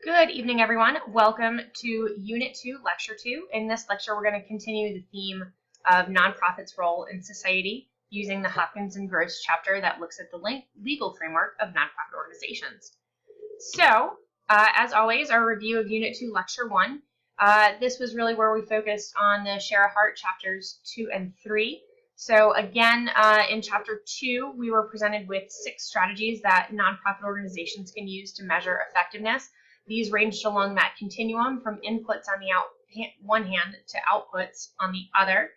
Good evening, everyone. Welcome to Unit 2, Lecture 2. In this lecture, we're going to continue the theme of nonprofits' role in society using the Hopkins and Gross chapter that looks at the legal framework of nonprofit organizations. So, as always, our review of Unit 2, Lecture 1. This was really where we focused on the Shara Hart chapters 2 and 3. So again, in Chapter 2, we were presented with 6 strategies that nonprofit organizations can use to measure effectiveness. These ranged along that continuum from inputs on the one hand to outputs on the other,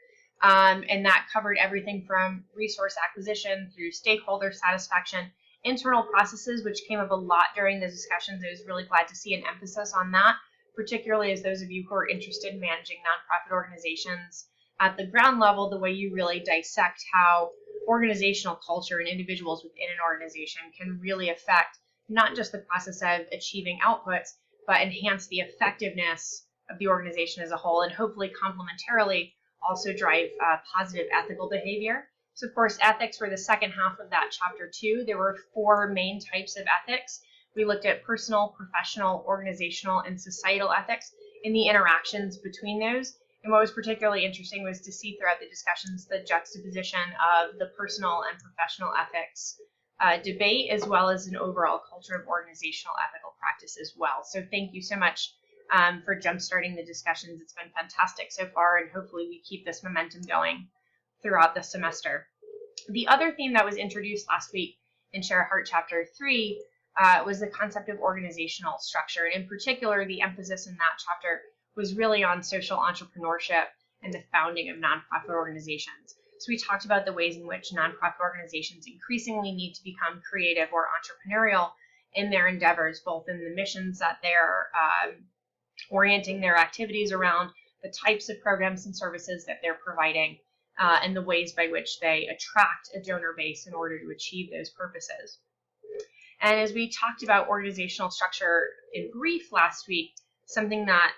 and that covered everything from resource acquisition through stakeholder satisfaction, internal processes, which came up a lot during the discussions. I was really glad to see an emphasis on that, particularly as those of you who are interested in managing nonprofit organizations at the ground level, the way you really dissect how organizational culture and individuals within an organization can really affect not just the process of achieving outputs, but enhance the effectiveness of the organization as a whole, and hopefully complementarily also drive positive ethical behavior. So of course, ethics were the second half of that Chapter 2. There were 4 main types of ethics. We looked at personal, professional, organizational, and societal ethics and the interactions between those. And what was particularly interesting was to see throughout the discussions the juxtaposition of the personal and professional ethics debate, as well as an overall culture of organizational ethical practice as well. So thank you so much for jumpstarting the discussions. It's been fantastic so far, and hopefully we keep this momentum going throughout the semester. The other theme that was introduced last week in Shara Hart Chapter 3 was the concept of organizational structure, and in particular, the emphasis in that chapter was really on social entrepreneurship and the founding of nonprofit organizations. So we talked about the ways in which nonprofit organizations increasingly need to become creative or entrepreneurial in their endeavors, both in the missions that they're orienting their activities around, the types of programs and services that they're providing, and the ways by which they attract a donor base in order to achieve those purposes. And as we talked about organizational structure in brief last week, something that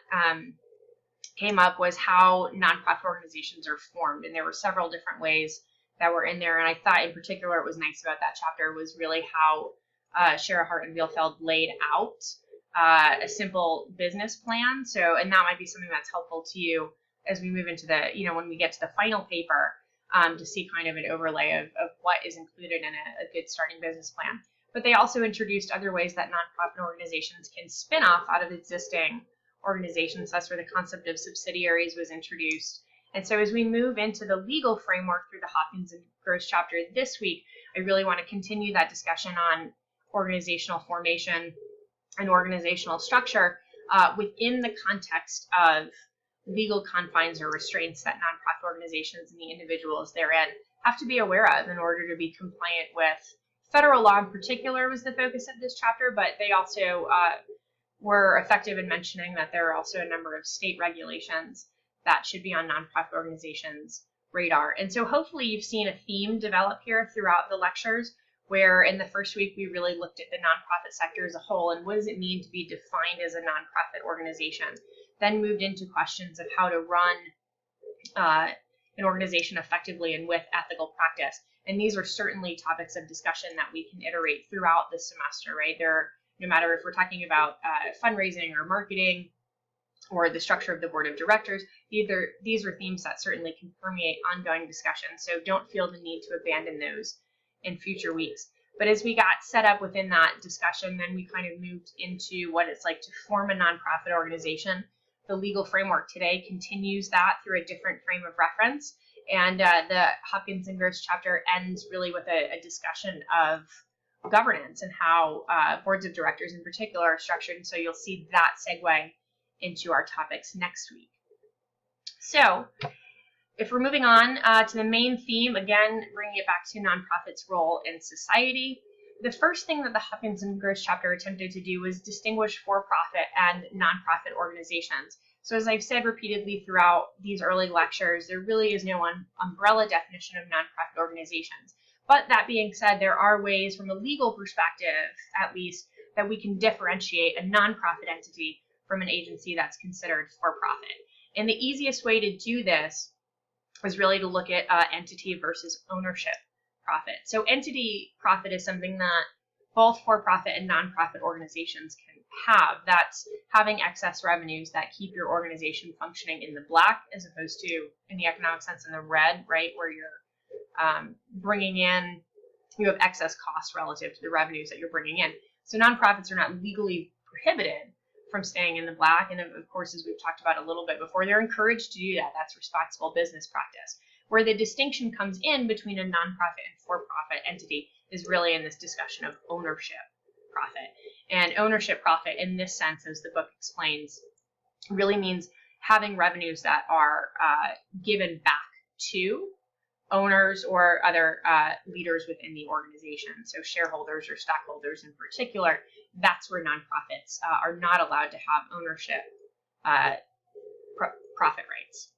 came up was how nonprofit organizations are formed, and there were several different ways that were in there. And I thought in particular what was nice about that chapter was really how Shara Hart and Bielefeld laid out a simple business plan. So, and that might be something that's helpful to you as we move into the, when we get to the final paper, to see kind of an overlay of what is included in a good starting business plan. But they also introduced other ways that nonprofit organizations can spin off out of existing organizations. That's where the concept of subsidiaries was introduced. And so as we move into the legal framework through the Hopkins and Gross chapter this week, I really want to continue that discussion on organizational formation and organizational structure within the context of legal confines or restraints that nonprofit organizations and the individuals therein have to be aware of in order to be compliant with federal law. In particular was the focus of this chapter, but they also were effective in mentioning that there are also a number of state regulations that should be on nonprofit organizations' radar. And so hopefully you've seen a theme develop here throughout the lectures, where in the first week we really looked at the nonprofit sector as a whole and what does it mean to be defined as a nonprofit organization, then moved into questions of how to run an organization effectively and with ethical practice. And these are certainly topics of discussion that we can iterate throughout the semester, right? No matter if we're talking about fundraising or marketing or the structure of the board of directors, these are themes that certainly can permeate ongoing discussion. So don't feel the need to abandon those in future weeks. But as we got set up within that discussion, then we kind of moved into what it's like to form a nonprofit organization. The legal framework today continues that through a different frame of reference. And the Hopkins and Gross chapter ends really with a discussion of governance and how boards of directors in particular are structured. And so you'll see that segue into our topics next week. So if we're moving on to the main theme, again, bringing it back to nonprofits' role in society, the first thing that the Hopkins and Gross chapter attempted to do was distinguish for-profit and nonprofit organizations. So as I've said repeatedly throughout these early lectures, there really is no umbrella definition of nonprofit organizations. But that being said, there are ways from a legal perspective, at least, that we can differentiate a nonprofit entity from an agency that's considered for-profit. And the easiest way to do this is really to look at entity versus ownership profit. So entity profit is something that both for-profit and nonprofit organizations have. That's having excess revenues that keep your organization functioning in the black as opposed to, in the economic sense, in the red, right, where you're bringing in, you have excess costs relative to the revenues that you're bringing in. So nonprofits are not legally prohibited from staying in the black. And of course, as we've talked about a little bit before, they're encouraged to do that. That's responsible business practice. Where the distinction comes in between a nonprofit and for-profit entity is really in this discussion of ownership profit. And ownership profit, in this sense, as the book explains, really means having revenues that are given back to owners or other leaders within the organization. So shareholders or stockholders in particular, that's where nonprofits are not allowed to have ownership profit rights.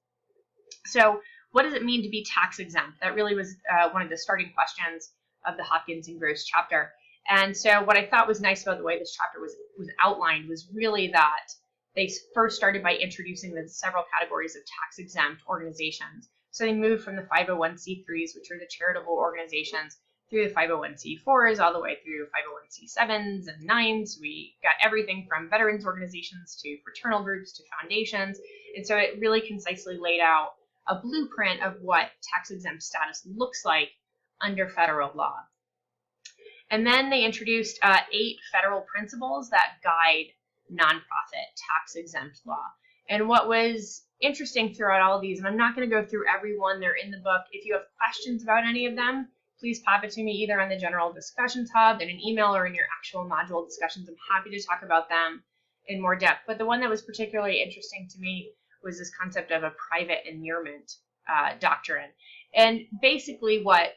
So what does it mean to be tax exempt? That really was one of the starting questions of the Hopkins and Gross chapter. And so what I thought was nice about the way this chapter was outlined was really that they first started by introducing the several categories of tax exempt organizations. So they moved from the 501c3s, which are the charitable organizations, through the 501c4s, all the way through 501c7s and 9s. We got everything from veterans organizations to fraternal groups to foundations. And so it really concisely laid out a blueprint of what tax exempt status looks like under federal law. And then they introduced 8 federal principles that guide nonprofit tax exempt law. And what was interesting throughout all of these, and I'm not going to go through every one, they're in the book. If you have questions about any of them, please pop it to me either on the general discussions hub, in an email, or in your actual module discussions. I'm happy to talk about them in more depth. But the one that was particularly interesting to me was this concept of a private inurement doctrine. And basically what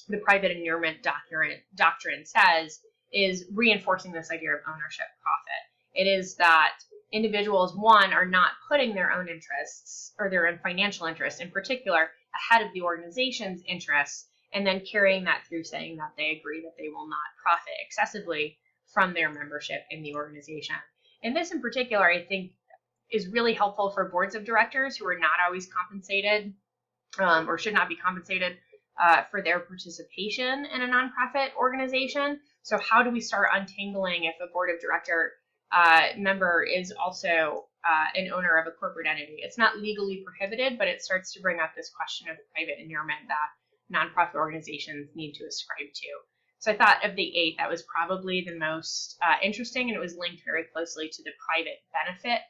the private inurement doctrine says is reinforcing this idea of ownership profit. It is that individuals, one, are not putting their own interests or their own financial interests in particular ahead of the organization's interests, and then carrying that through saying that they agree that they will not profit excessively from their membership in the organization. And this in particular, I think, is really helpful for boards of directors who are not always compensated or should not be compensated for their participation in a nonprofit organization. So how do we start untangling if a board of director member is also an owner of a corporate entity? It's not legally prohibited, but it starts to bring up this question of private inurement that nonprofit organizations need to ascribe to. So I thought of the 8, that was probably the most interesting, and it was linked very closely to the private benefit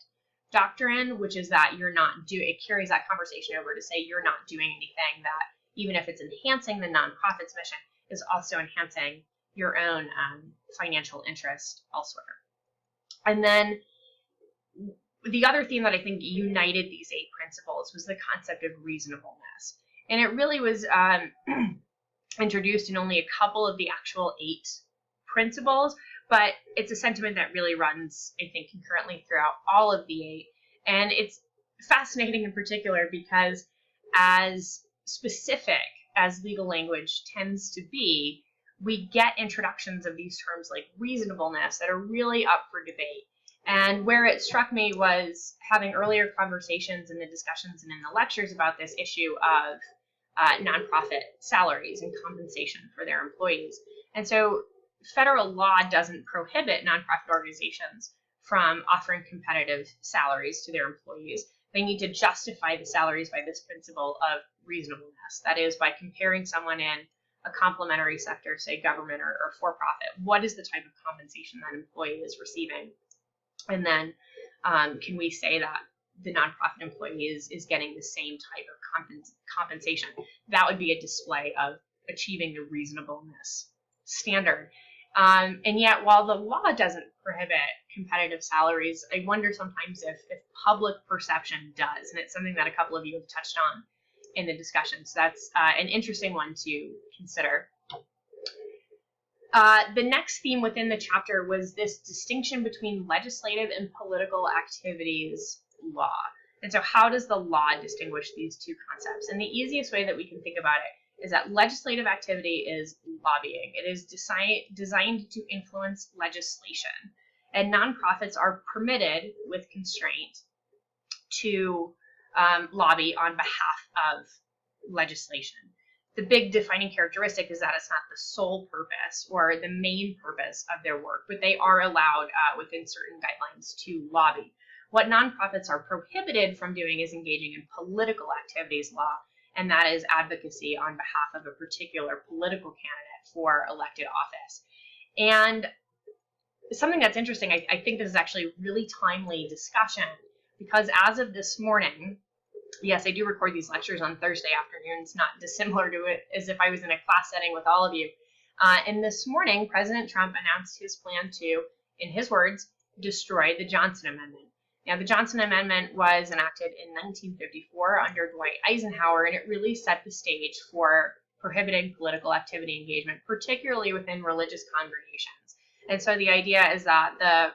doctrine, which is that it carries that conversation over to say you're not doing anything that, even if it's enhancing the nonprofit's mission, is also enhancing your own financial interest elsewhere. And then the other theme that I think united these 8 principles was the concept of reasonableness. And it really was introduced in only a couple of the actual 8 principles, but it's a sentiment that really runs, I think, concurrently throughout all of the 8. And it's fascinating in particular because as specific as legal language tends to be, we get introductions of these terms like reasonableness that are really up for debate. And where it struck me was having earlier conversations in the discussions and in the lectures about this issue of nonprofit salaries and compensation for their employees. And so federal law doesn't prohibit nonprofit organizations from offering competitive salaries to their employees. They need to justify the salaries by this principle of reasonableness. That is, by comparing someone in a complementary sector, say government or for-profit, what is the type of compensation that employee is receiving? And then can we say that the nonprofit employee is getting the same type of compensation? That would be a display of achieving the reasonableness standard. And yet, while the law doesn't prohibit competitive salaries, I wonder sometimes if public perception does. And it's something that a couple of you have touched on in the discussion. So that's an interesting one to consider. The next theme within the chapter was this distinction between legislative and political activities law. And so how does the law distinguish these two concepts? And the easiest way that we can think about it is that legislative activity is lobbying. It is designed to influence legislation. And nonprofits are permitted, with constraint, to lobby on behalf of legislation. the big defining characteristic is that it's not the sole purpose or the main purpose of their work, but they are allowed within certain guidelines to lobby. What nonprofits are prohibited from doing is engaging in political activities law, and that is advocacy on behalf of a particular political candidate for elected office. And something that's interesting, I think this is actually really timely discussion, because as of this morning, yes, I do record these lectures on Thursday afternoons, not dissimilar to it as if I was in a class setting with all of you. And this morning, President Trump announced his plan to, in his words, destroy the Johnson Amendment. Now, the Johnson Amendment was enacted in 1954 under Dwight Eisenhower, and it really set the stage for prohibiting political activity engagement, particularly within religious congregations. And so the idea is that the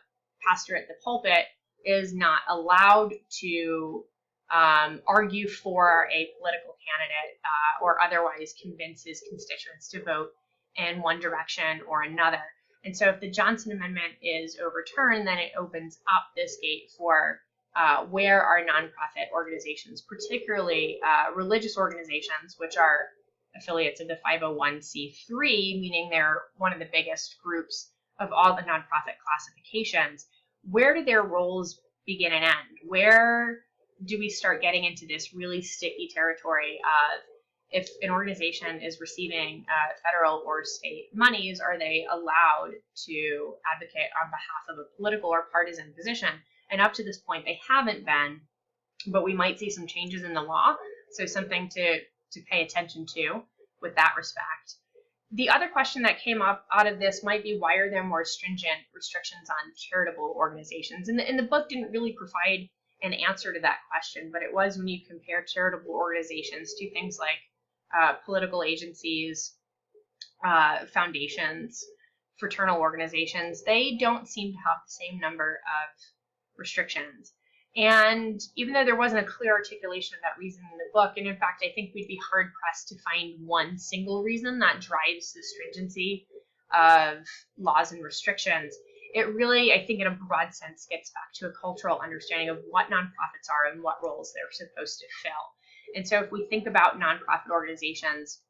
pastor at the pulpit is not allowed to argue for a political candidate or otherwise convince his constituents to vote in one direction or another. And so if the Johnson Amendment is overturned, then it opens up this gate for where our nonprofit organizations, particularly religious organizations, which are affiliates of the 501c3, meaning they're one of the biggest groups of all the nonprofit classifications, where do their roles begin and end? Where do we start getting into this really sticky territory of, if an organization is receiving federal or state monies, are they allowed to advocate on behalf of a political or partisan position? And up to this point, they haven't been, but we might see some changes in the law. So something to pay attention to with that respect. The other question that came up out of this might be, why are there more stringent restrictions on charitable organizations? And the book didn't really provide an answer to that question, but it was when you compare charitable organizations to things like political agencies, foundations, fraternal organizations, they don't seem to have the same number of restrictions. And even though there wasn't a clear articulation of that reason in the book, and in fact, I think we'd be hard pressed to find one single reason that drives the stringency of laws and restrictions, it really, I think in a broad sense, gets back to a cultural understanding of what nonprofits are and what roles they're supposed to fill. And so if we think about nonprofit organizations,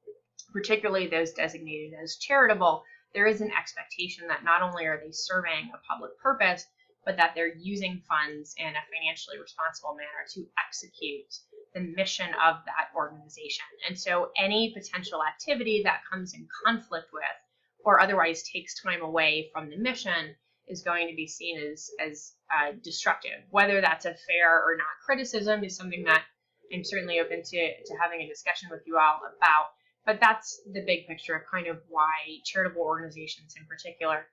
particularly those designated as charitable, there is an expectation that not only are they serving a public purpose, but that they're using funds in a financially responsible manner to execute the mission of that organization. And so any potential activity that comes in conflict with or otherwise takes time away from the mission is going to be seen as destructive. Whether that's a fair or not criticism is something that I'm certainly open to having a discussion with you all about. But that's the big picture of kind of why charitable organizations in particular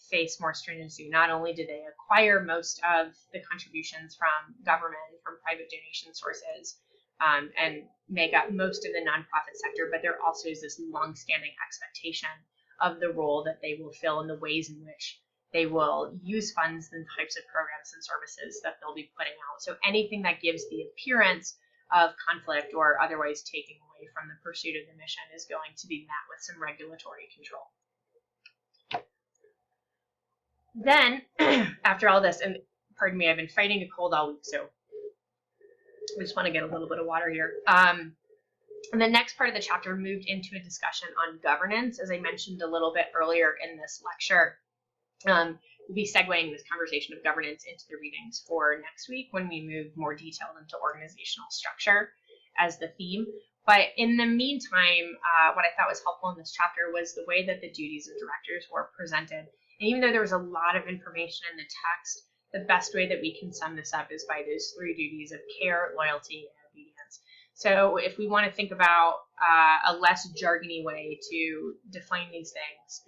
face more stringency. Not only do they acquire most of the contributions from government, from private donation sources, and make up most of the nonprofit sector, but there also is this longstanding expectation of the role that they will fill and the ways in which they will use funds and types of programs and services that they'll be putting out. So anything that gives the appearance of conflict or otherwise taking away from the pursuit of the mission is going to be met with some regulatory control. Then, after all this, and pardon me, I've been fighting a cold all week, so I just want to get a little bit of water here. And the next part of the chapter moved into a discussion on governance, as I mentioned a little bit earlier in this lecture. We'll be segueing this conversation of governance into the readings for next week when we move more detailed into organizational structure as the theme. But in the meantime, what I thought was helpful in this chapter was the way that the duties of directors were presented. And even though there was a lot of information in the text, the best way that we can sum this up is by those three duties of care, loyalty, and obedience. So if we want to think about a less jargony way to define these things,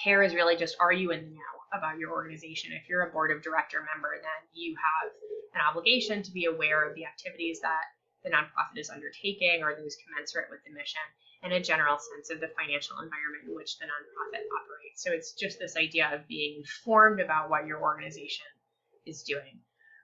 care is really just, are you in the know about your organization? If you're a board of director member, then you have an obligation to be aware of the activities that the nonprofit is undertaking or those commensurate with the mission, and a general sense of the financial environment in which the nonprofit operates. So it's just this idea of being informed about what your organization is doing.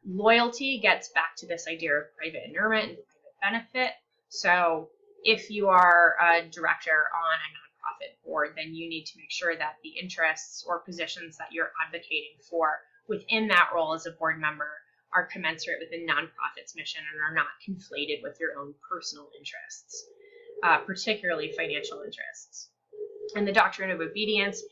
Loyalty gets back to this idea of private inurement and private benefit. So if you are a director on a nonprofit board, then you need to make sure that the interests or positions that you're advocating for within that role as a board member are commensurate with the nonprofit's mission and are not conflated with your own personal interests. particularly financial interests. And the doctrine of obedience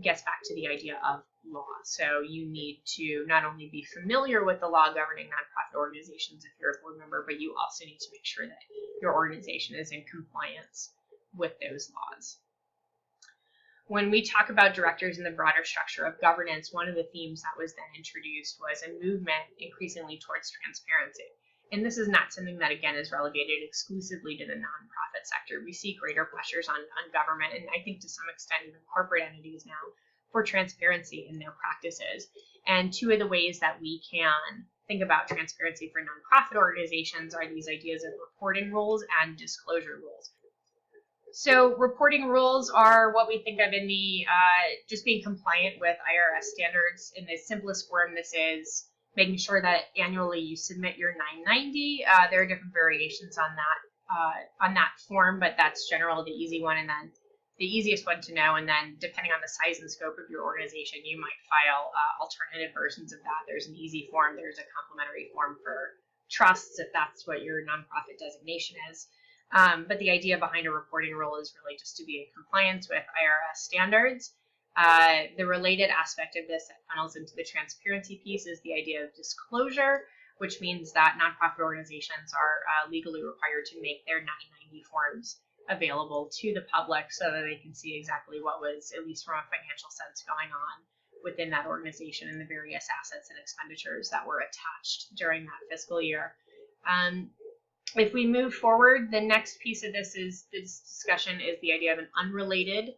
gets back to the idea of law. So you need to not only be familiar with the law governing nonprofit organizations if you're a board member, but you also need to make sure that your organization is in compliance with those laws. When we talk about directors in the broader structure of governance, one of the themes that was then introduced was a movement increasingly towards transparency. And this is not something that, again, is relegated exclusively to the nonprofit sector. We see greater pressures on government, and I think to some extent even corporate entities now, for transparency in their practices. And two of the ways that we can think about transparency for nonprofit organizations are these ideas of reporting rules and disclosure rules. So reporting rules are what we think of in the just being compliant with IRS standards. In the simplest form, this is making sure that annually you submit your 990. There are different variations on that form, but that's generally the easy one, and then the easiest one to know. And then depending on the size and scope of your organization, you might file alternative versions of that. There's an easy form. There's a complimentary form for trusts if that's what your nonprofit designation is. But the idea behind a reporting rule is really just to be in compliance with IRS standards. The related aspect of this that funnels into the transparency piece is the idea of disclosure, which means that nonprofit organizations are legally required to make their 990 forms available to the public so that they can see exactly what was, at least from a financial sense, going on within that organization and the various assets and expenditures that were attached during that fiscal year. If we move forward, the next piece of this discussion is the idea of an unrelated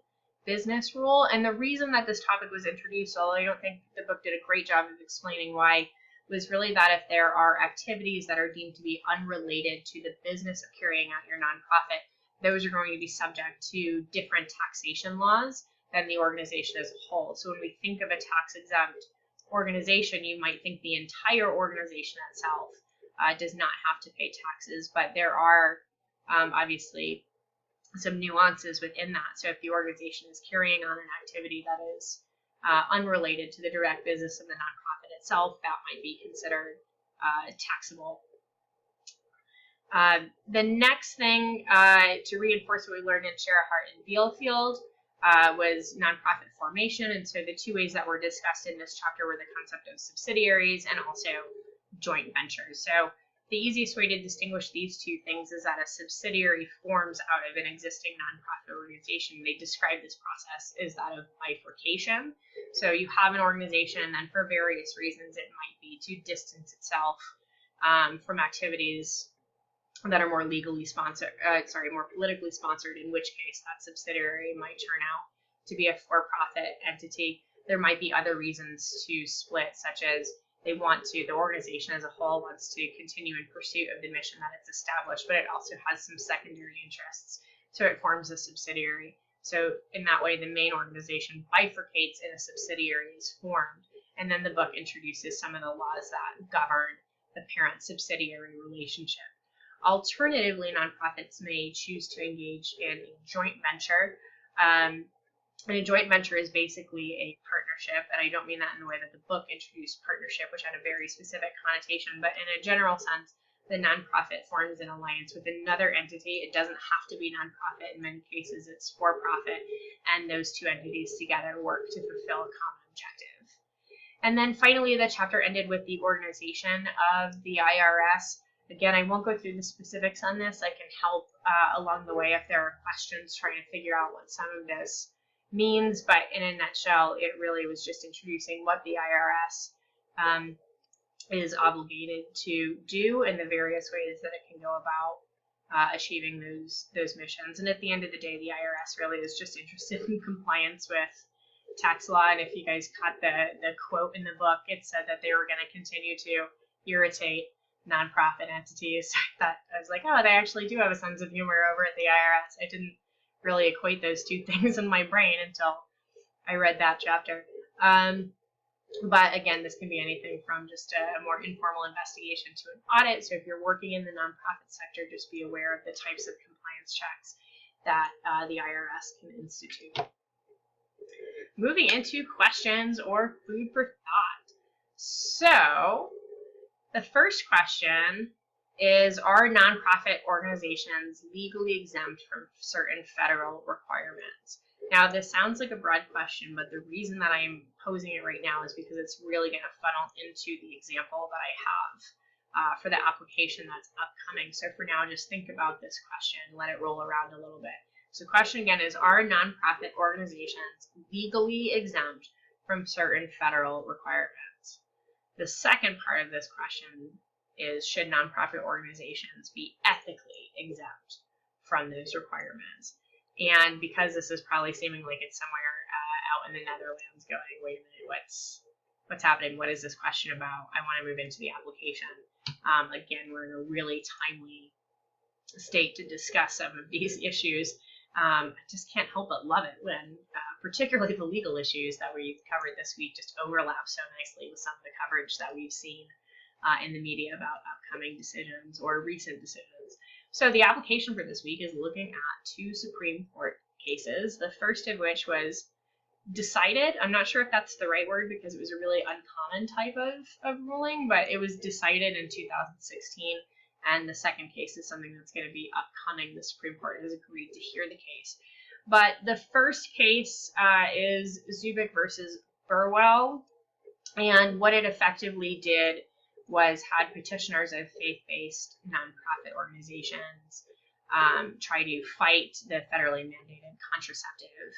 business rule. And the reason that this topic was introduced, although I don't think the book did a great job of explaining why, was really that if there are activities that are deemed to be unrelated to the business of carrying out your nonprofit, those are going to be subject to different taxation laws than the organization as a whole. So when we think of a tax-exempt organization, you might think the entire organization itself does not have to pay taxes, but there are obviously some nuances within that. So if the organization is carrying on an activity that is unrelated to the direct business of the nonprofit itself, that might be considered taxable. The next thing to reinforce what we learned in Sherahart and Bielefeld was nonprofit formation. And so the two ways that were discussed in this chapter were the concept of subsidiaries and also joint ventures. So the easiest way to distinguish these two things is that a subsidiary forms out of an existing nonprofit organization. They describe this process as that of bifurcation. So you have an organization, and then for various reasons, it might be to distance itself from activities that are more legally sponsored, more politically sponsored, in which case that subsidiary might turn out to be a for-profit entity. There might be other reasons to split, such as the organization as a whole wants to continue in pursuit of the mission that it's established, but it also has some secondary interests, so it forms a subsidiary. So in that way, the main organization bifurcates and a subsidiary is formed, and then the book introduces some of the laws that govern the parent-subsidiary relationship. Alternatively, nonprofits may choose to engage in a joint venture. And a joint venture is basically a partnership, and I don't mean that in the way that the book introduced partnership, which had a very specific connotation, but in a general sense, the nonprofit forms an alliance with another entity. It doesn't have to be nonprofit. In many cases, it's for-profit, and those two entities together work to fulfill a common objective. And then finally, the chapter ended with the organization of the IRS. Again, I won't go through the specifics on this. I can help along the way if there are questions trying to figure out what some of this means, but in a nutshell, it really was just introducing what the IRS is obligated to do and the various ways that it can go about achieving those missions. And at the end of the day, the IRS really is just interested in compliance with tax law. And if you guys caught the quote in the book, it said that they were going to continue to irritate nonprofit entities. I was like, oh, they actually do have a sense of humor over at the IRS. I didn't really equate those two things in my brain until I read that chapter. But again, this can be anything from just a more informal investigation to an audit. So if you're working in the nonprofit sector, just be aware of the types of compliance checks that the IRS can institute. Moving into questions or food for thought. So the first question is, are nonprofit organizations legally exempt from certain federal requirements? Now, this sounds like a broad question, but the reason that I'm posing it right now is because it's really going to funnel into the example that I have for the application that's upcoming. So for now, just think about this question, let it roll around a little bit. So the question again is, are nonprofit organizations legally exempt from certain federal requirements? The second part of this question is, should nonprofit organizations be ethically exempt from those requirements? And because this is probably seeming like it's somewhere out in the Netherlands going, wait a minute, what's happening? What is this question about? I want to move into the application. Again, we're in a really timely state to discuss some of these issues. I just can't help but love it when particularly the legal issues that we've covered this week just overlap so nicely with some of the coverage that we've seen in the media about upcoming decisions or recent decisions. So the application for this week is looking at 2 Supreme Court cases, the first of which was decided. I'm not sure if that's the right word because it was a really uncommon type of ruling, but it was decided in 2016. And the second case is something that's going to be upcoming. The Supreme Court has agreed to hear the case. But the first case is Zubik versus Burwell. And what it effectively did was had petitioners of faith-based nonprofit organizations try to fight the federally mandated contraceptive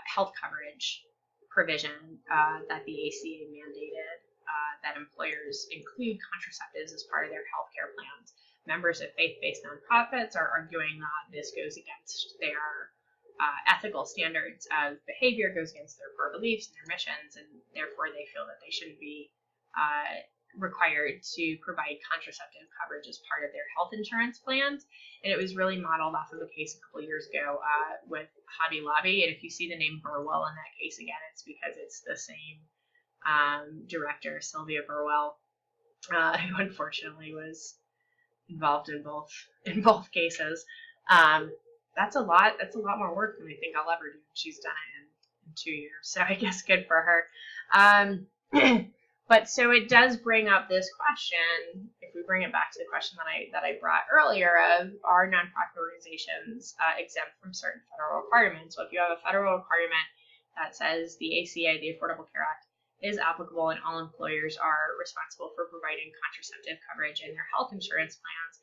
health coverage provision that the ACA mandated that employers include contraceptives as part of their healthcare plans. Members of faith-based nonprofits are arguing that this goes against their ethical standards of behavior, goes against their core beliefs and their missions, and therefore they feel that they shouldn't be required to provide contraceptive coverage as part of their health insurance plans. And it was really modeled off of a case a couple years ago with Hobby Lobby. And if you see the name Burwell in that case again, it's because it's the same director, Sylvia Burwell, who unfortunately was involved in both cases. That's a lot more work than I think I'll ever do. She's done it in 2 years, so I guess good for her. But so it does bring up this question, if we bring it back to the question that I brought earlier of, are nonprofit organizations exempt from certain federal requirements? Well, if you have a federal requirement that says the ACA, the Affordable Care Act, is applicable and all employers are responsible for providing contraceptive coverage in their health insurance plans,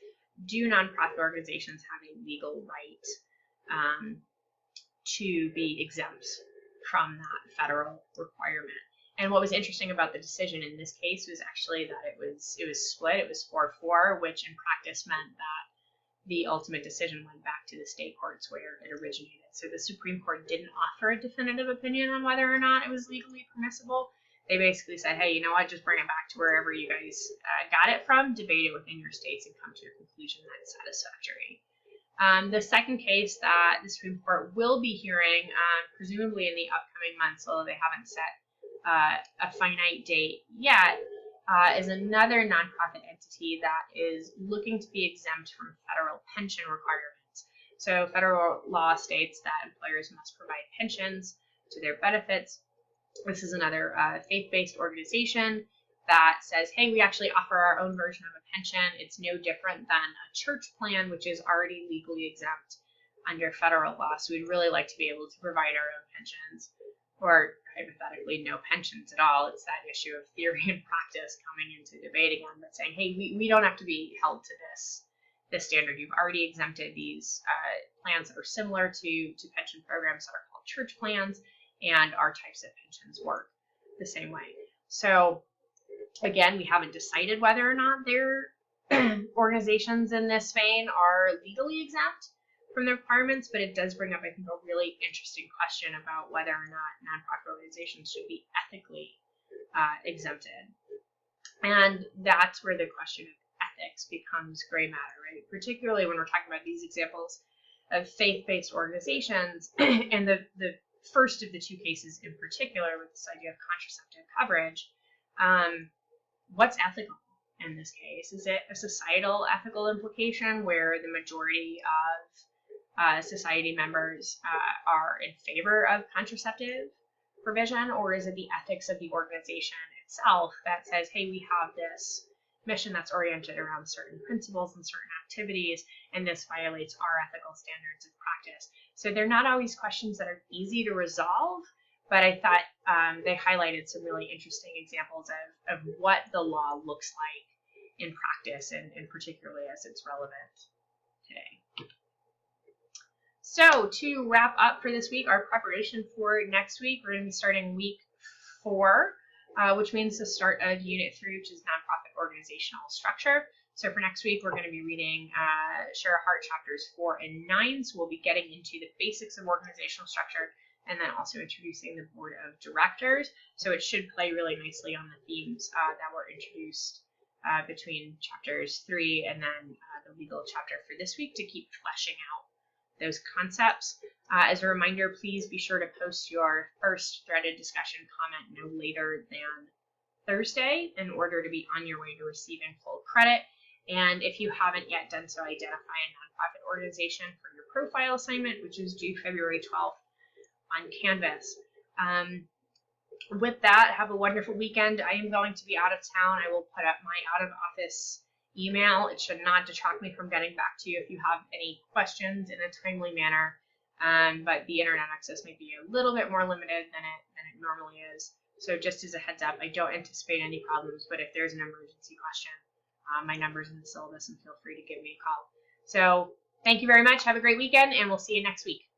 do nonprofit organizations have a legal right to be exempt from that federal requirement? And what was interesting about the decision in this case was actually that it was split. It was 4-4, which in practice meant that the ultimate decision went back to the state courts where it originated. So the Supreme Court didn't offer a definitive opinion on whether or not it was legally permissible. They basically said, hey, you know what, just bring it back to wherever you guys got it from, debate it within your states, and come to a conclusion that's satisfactory. The second case that the Supreme Court will be hearing, presumably in the upcoming months, although they haven't set a finite date yet, is another nonprofit entity that is looking to be exempt from federal pension requirements. So federal law states that employers must provide pensions to their benefits. This is another faith-based organization that says, hey, we actually offer our own version of a pension. It's no different than a church plan, which is already legally exempt under federal law. So we'd really like to be able to provide our own pensions, or hypothetically no pensions at all. It's that issue of theory and practice coming into debate again, but saying, hey, we don't have to be held to this standard. You've already exempted these plans that are similar to pension programs that are called church plans, and our types of pensions work the same way. So again, we haven't decided whether or not their organizations in this vein are legally exempt from the requirements, but it does bring up, I think, a really interesting question about whether or not nonprofit organizations should be ethically exempted. And that's where the question of ethics becomes gray matter, right? Particularly when we're talking about these examples of faith-based organizations, and the first of the 2 cases in particular with this idea of contraceptive coverage. What's ethical in this case? Is it a societal ethical implication where the majority of society members are in favor of contraceptive provision, or is it the ethics of the organization itself that says, hey, we have this mission that's oriented around certain principles and certain activities, and this violates our ethical standards of practice. So they're not always questions that are easy to resolve, but I thought they highlighted some really interesting examples of what the law looks like in practice, and particularly as it's relevant today. So to wrap up for this week, our preparation for next week, we're going to be starting week 4, which means the start of Unit 3, which is nonprofit organizational structure. So for next week, we're going to be reading Shara Hart chapters 4 and 9. So we'll be getting into the basics of organizational structure and then also introducing the board of directors. So it should play really nicely on the themes that were introduced between chapters 3 and then the legal chapter for this week to keep fleshing out those concepts. As a reminder, please be sure to post your first threaded discussion comment no later than Thursday in order to be on your way to receiving full credit. And if you haven't yet done so, identify a nonprofit organization for your profile assignment, which is due February 12th on Canvas. With that, have a wonderful weekend. I am going to be out of town. I will put up my out of office email. It should not detract me from getting back to you if you have any questions in a timely manner. But the internet access might be a little bit more limited than it normally is. So just as a heads up, I don't anticipate any problems, but if there's an emergency question, my number's in the syllabus and feel free to give me a call. So thank you very much. Have a great weekend, and we'll see you next week.